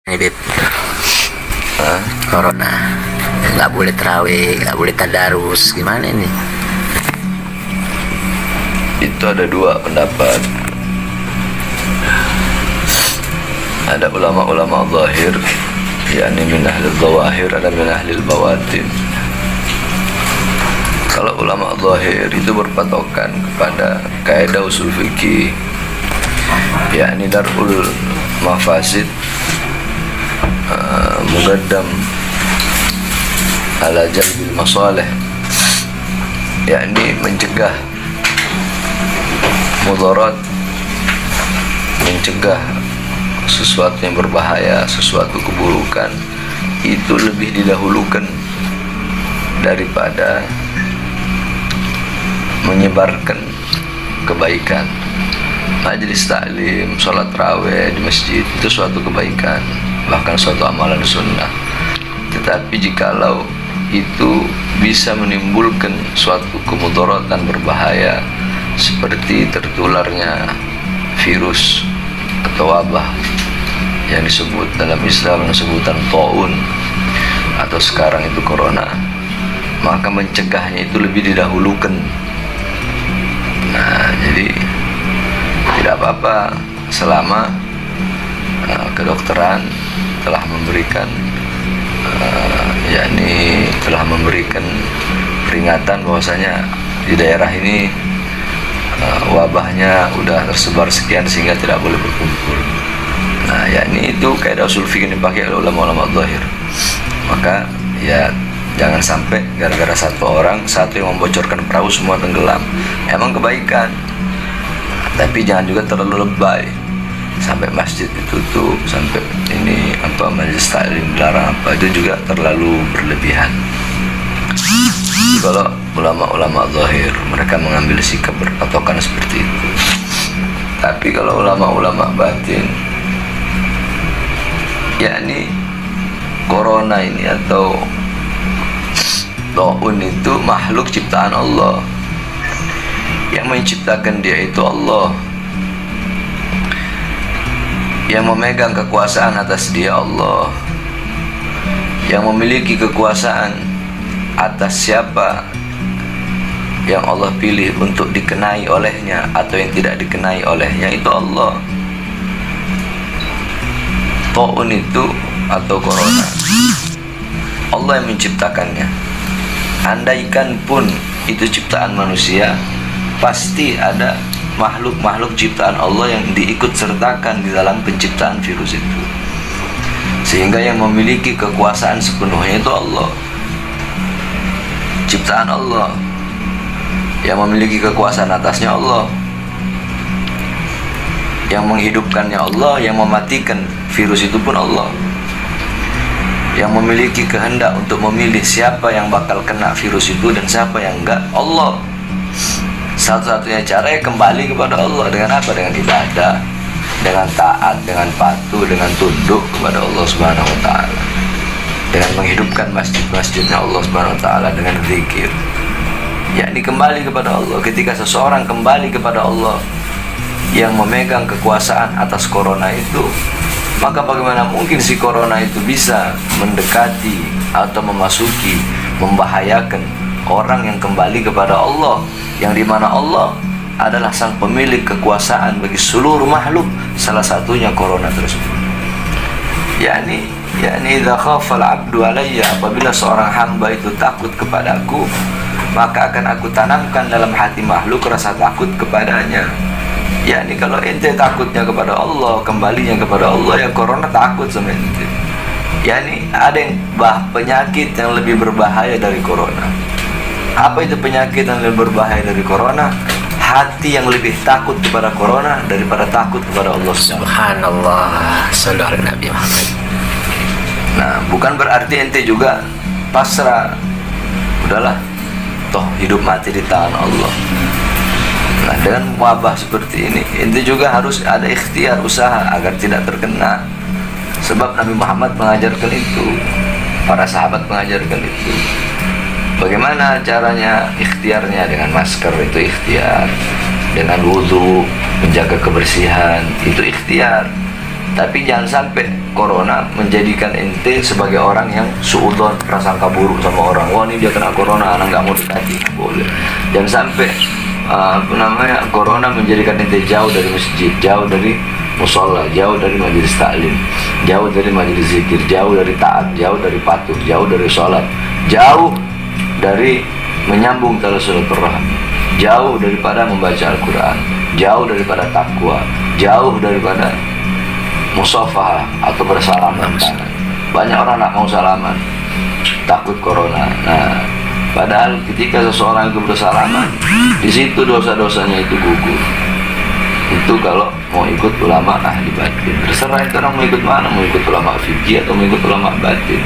Ini Beb, corona nggak boleh terawih, nggak boleh tadarus, gimana ini? Itu ada dua pendapat. Ada ulama-ulama zahir, yakni min ahli zawahir, ada min ahli bawatin. Kalau ulama zahir itu berpatokan kepada kaidah usul fikih, yakni darul mafasid muqaddam ala jalbil masalih, yakni mencegah mudarat, mencegah sesuatu yang berbahaya, sesuatu keburukan, itu lebih didahulukan daripada menyebarkan kebaikan. Majelis taklim, sholat raweh di masjid itu suatu kebaikan, bahkan suatu amalan sunnah. Tetapi jikalau itu bisa menimbulkan suatu kemudaratan berbahaya seperti tertularnya virus atau wabah yang disebut dalam Islam dengan sebutan taun atau sekarang itu corona, maka mencegahnya itu lebih didahulukan. Nah, jadi tidak apa-apa selama kedokteran telah memberikan yakni telah memberikan peringatan bahwasanya di daerah ini wabahnya udah tersebar sekian sehingga tidak boleh berkumpul. Nah, yakni itu kaidah usul fikih yang dipakai oleh ulama-ulama zahir. Maka ya jangan sampai gara-gara satu yang membocorkan perahu semua tenggelam. Emang kebaikan, tapi jangan juga terlalu lebay sampai masjid ditutup, sampai ini majelis taklim dilarang, itu juga terlalu berlebihan. Kalau ulama-ulama zahir mereka mengambil sikap berpatokan seperti itu. Tapi kalau ulama-ulama batin, yakni corona ini atau taun itu makhluk ciptaan Allah. Yang menciptakan dia itu Allah. Yang memegang kekuasaan atas dia Allah. Yang memiliki kekuasaan atas siapa yang Allah pilih untuk dikenai olehnya atau yang tidak dikenai olehnya itu Allah. Taun itu atau corona, Allah yang menciptakannya. Andaikan pun itu ciptaan manusia, pasti ada makhluk-makhluk ciptaan Allah yang diikut sertakan di dalam penciptaan virus itu, sehingga yang memiliki kekuasaan sepenuhnya itu Allah, ciptaan Allah. Yang memiliki kekuasaan atasnya Allah, yang menghidupkannya Allah, yang mematikan virus itu pun Allah, yang memiliki kehendak untuk memilih siapa yang bakal kena virus itu dan siapa yang enggak, Allah. Satu-satunya cara ya kembali kepada Allah. Dengan apa? Dengan ibadah, dengan taat, dengan patuh, dengan tunduk kepada Allah Subhanahu wa ta'ala, dengan menghidupkan masjid-masjidnya Allah Subhanahu wa ta'ala dengan zikir, yakni kembali kepada Allah. Ketika seseorang kembali kepada Allah yang memegang kekuasaan atas corona itu, maka bagaimana mungkin si corona itu bisa mendekati atau memasuki, membahayakan orang yang kembali kepada Allah, yang dimana Allah adalah sang pemilik kekuasaan bagi seluruh makhluk, salah satunya corona tersebut. yakni idza khafal abdu alayya, apabila seorang hamba itu takut kepadaku, maka akan aku tanamkan dalam hati makhluk rasa takut kepadanya. Yakni kalau ente takutnya kepada Allah, kembalinya kepada Allah, ya corona takut sama ente. Yakni ada yang penyakit yang lebih berbahaya dari corona. Apa itu penyakit yang lebih berbahaya dari corona? Hati yang lebih takut kepada corona daripada takut kepada Allah. Subhanallah, sallallahu alaihi Nabi Muhammad. Nah, bukan berarti ente juga pasrah, udahlah, toh hidup mati di tangan Allah. Nah, dengan wabah seperti ini, ente juga harus ada ikhtiar, usaha agar tidak terkena. Sebab Nabi Muhammad mengajarkan itu, para sahabat mengajarkan itu. Bagaimana caranya ikhtiarnya? Dengan masker itu ikhtiar, dengan wudhu, menjaga kebersihan itu ikhtiar. Tapi jangan sampai corona menjadikan ente sebagai orang yang suudzon, prasangka buruk sama orang. Wah, ini dia kena corona, anak nggak mau dekati. Boleh. Jangan sampai corona menjadikan ente jauh dari masjid, jauh dari musola, jauh dari majelis taklim, jauh dari majelis zikir, jauh dari taat, jauh dari patuh, jauh dari sholat, jauh dari menyambung tali silaturahmi, jauh daripada membaca Al-Quran, jauh daripada takwa, jauh daripada musafah atau bersalaman tangan. Banyak orang nak mau salaman, takut corona. Nah, padahal ketika seseorang itu bersalaman, di situ dosa-dosanya itu gugur. Itu kalau mau ikut ulama ahli batin. Terserah itu orang mau ikut mana, mau ikut ulama fikih atau mau ikut ulama batin.